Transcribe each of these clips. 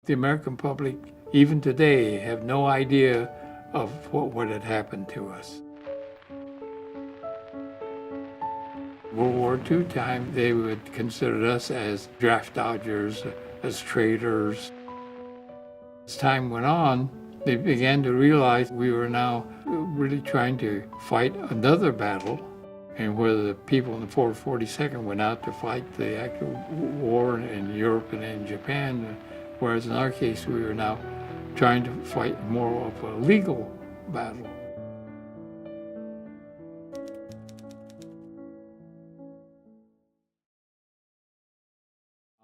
The American public, even today, have no idea of what had happened to us. World War II time, they would consider us as draft dodgers, as traitors. As time went on, they began to realize we were now really trying to fight another battle, and where the people in the 442nd went out to fight the actual war in Europe and in Japan, whereas in our case we were now trying to fight more of a legal battle.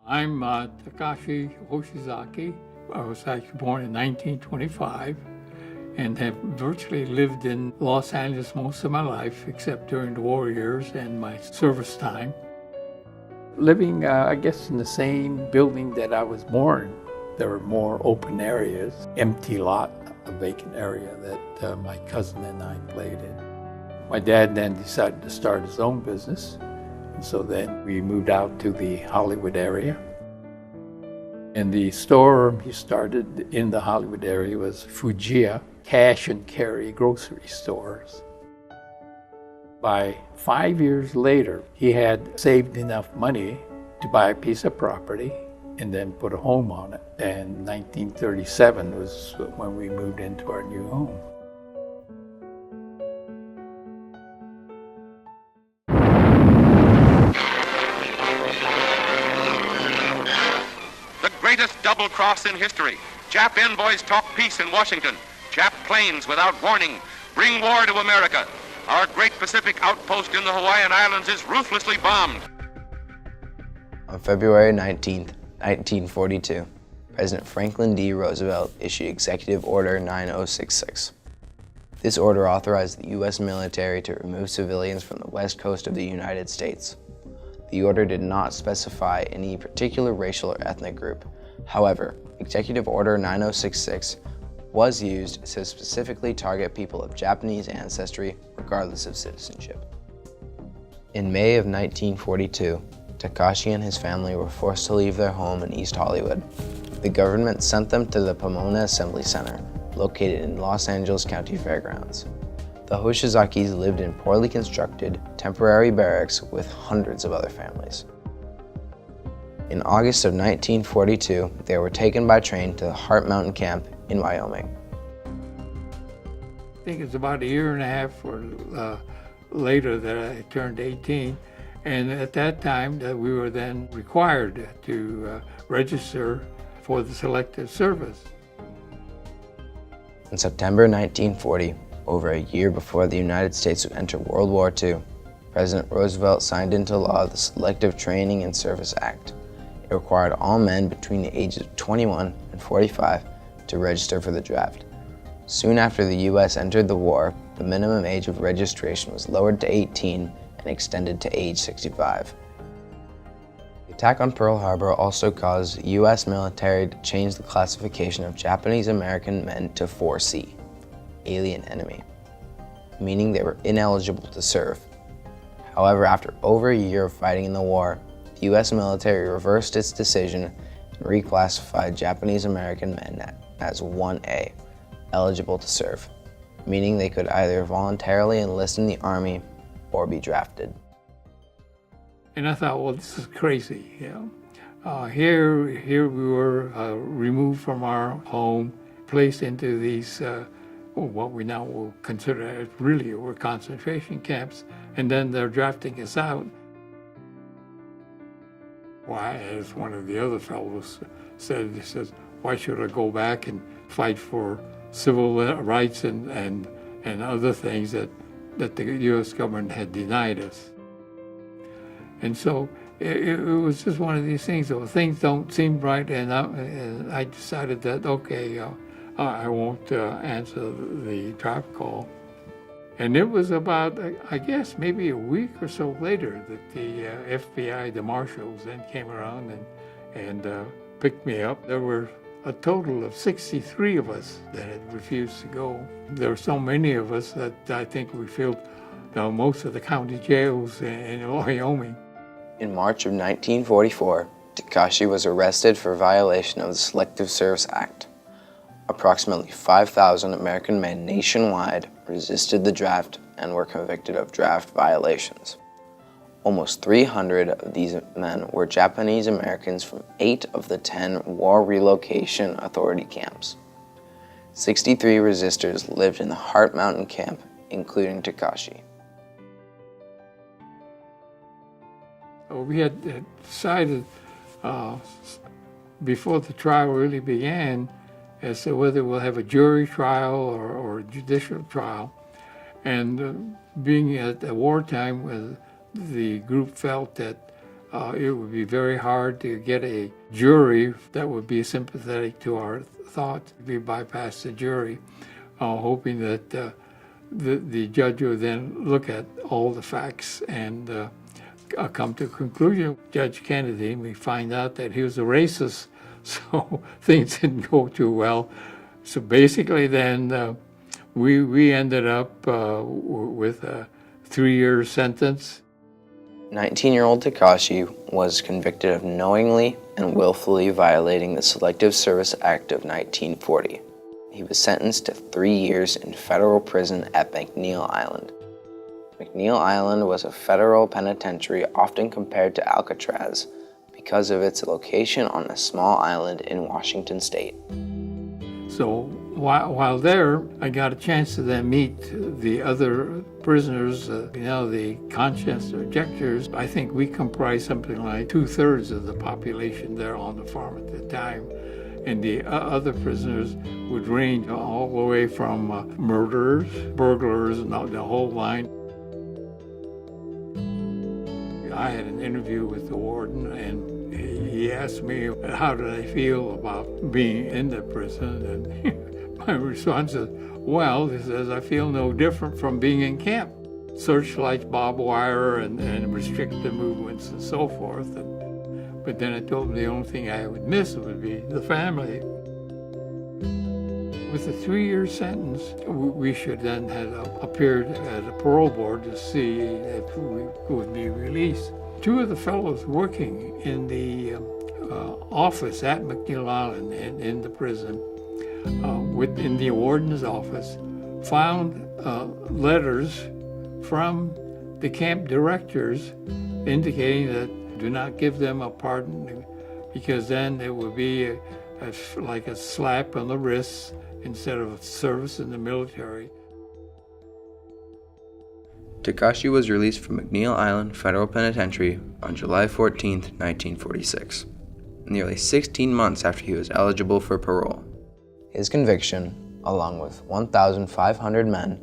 I'm Takashi Hoshizaki. I was actually born in 1925 and have virtually lived in Los Angeles most of my life, except during the war years and my service time. Living, I guess, in the same building that I was born, there were more open areas, empty lot, a vacant area that my cousin and I played in. My dad then decided to start his own business. And so then we moved out to the Hollywood area. And the store he started in the Hollywood area was Fujiya cash and carry grocery stores. By 5 years later, he had saved enough money to buy a piece of property and then put a home on it. And 1937 was when we moved into our new home. Greatest double cross in history. Jap envoys talk peace in Washington. Jap planes without warning bring war to America. Our great Pacific outpost in the Hawaiian Islands is ruthlessly bombed. On February 19, 1942, President Franklin D. Roosevelt issued Executive Order 9066. This order authorized the U.S. military to remove civilians from the west coast of the United States. The order did not specify any particular racial or ethnic group. However, Executive Order 9066 was used to specifically target people of Japanese ancestry, regardless of citizenship. In May of 1942, Takashi and his family were forced to leave their home in East Hollywood. The government sent them to the Pomona Assembly Center, located in Los Angeles County Fairgrounds. The Hoshizakis lived in poorly constructed, temporary barracks with hundreds of other families. In August of 1942, they were taken by train to the Heart Mountain Camp in Wyoming. I think it's about a year and a half or later that I turned 18, and at that time we were then required to register for the Selective Service. In September 1940, over a year before the United States would enter World War II, President Roosevelt signed into law the Selective Training and Service Act. It required all men between the ages of 21 and 45 to register for the draft. Soon after the U.S. entered the war, the minimum age of registration was lowered to 18 and extended to age 65. The attack on Pearl Harbor also caused the U.S. military to change the classification of Japanese American men to 4C, alien enemy, meaning they were ineligible to serve. However, after over a year of fighting in the war, the U.S. military reversed its decision and reclassified Japanese American men as 1A, eligible to serve, meaning they could either voluntarily enlist in the Army or be drafted. And I thought, well, this is crazy, you know. Here we were removed from our home, placed into these what we now will consider as really were concentration camps, and then they're drafting us out. Why, as one of the other fellows said, he says, why should I go back and fight for civil rights and other things that the U.S. government had denied us? And so it was just one of these things. So things don't seem right, and I decided that, okay, I won't answer the draft call. And it was about, I guess, maybe a week or so later that the FBI, the marshals, then came around and picked me up. There were a total of 63 of us that had refused to go. There were so many of us that I think we filled most of the county jails in Wyoming. In March of 1944, Takashi was arrested for violation of the Selective Service Act. Approximately 5,000 American men nationwide resisted the draft and were convicted of draft violations. Almost 300 of these men were Japanese Americans from 8 of the 10 War Relocation Authority camps. 63 resistors lived in the Heart Mountain camp, including Takashi. We had decided before the trial really began as to whether we'll have a jury trial or a judicial trial. And being at a wartime, the group felt that it would be very hard to get a jury that would be sympathetic to our thoughts. We bypassed the jury, hoping that the judge would then look at all the facts and come to a conclusion. Judge Kennedy, we find out that he was a racist, so things didn't go too well. So basically then we ended up with a 3-year sentence. 19-year-old Takashi was convicted of knowingly and willfully violating the Selective Service Act of 1940. He was sentenced to 3 years in federal prison at McNeil Island. McNeil Island was a federal penitentiary often compared to Alcatraz because of its location on a small island in Washington state. So while there, I got a chance to then meet the other prisoners, the conscience objectors. I think we comprised something like 2/3 of the population there on the farm at the time. And the other prisoners would range all the way from murderers, burglars, and the whole line. I had an interview with the warden, and he asked me how did I feel about being in the prison, and my response is, well, he says, I feel no different from being in camp. Searchlights, barbed wire, and restrict the movements and so forth. But then I told him the only thing I would miss would be the family. With a 3-year sentence, we should then have appeared at a parole board to see if we would be released. 2 of the fellows working in the office at McNeil Island in the prison, in the warden's office, found letters from the camp directors indicating that do not give them a pardon, because then it would be like a slap on the wrist instead of service in the military. Takashi was released from McNeil Island Federal Penitentiary on July 14, 1946, nearly 16 months after he was eligible for parole. His conviction, along with 1,500 men,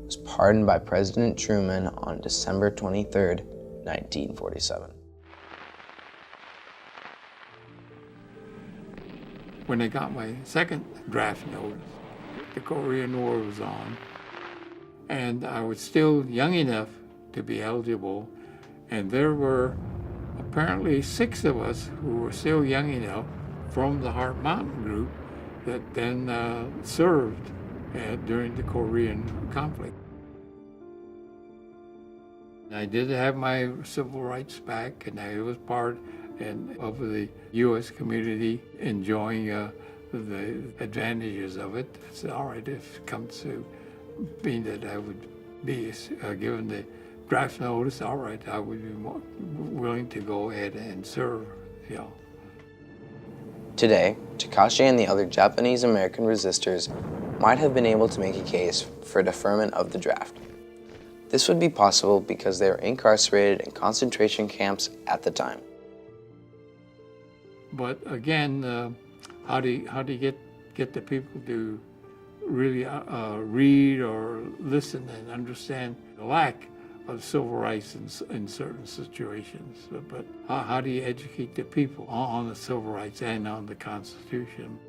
was pardoned by President Truman on December 23, 1947. When I got my second draft notice, the Korean War was on, and I was still young enough to be eligible, and there were apparently 6 of us who were still young enough from the Heart Mountain group that then served during the Korean conflict. I did have my civil rights back, and I was part of the U.S. community enjoying the advantages of it. It's all right if it comes to being that I would be given the draft notice, all right, I would be more willing to go ahead and serve, Today, Takashi and the other Japanese American resistors might have been able to make a case for deferment of the draft. This would be possible because they were incarcerated in concentration camps at the time. But again, how do you get the people to really read or listen and understand the lack of civil rights in certain situations? But how do you educate the people on the civil rights and on the Constitution?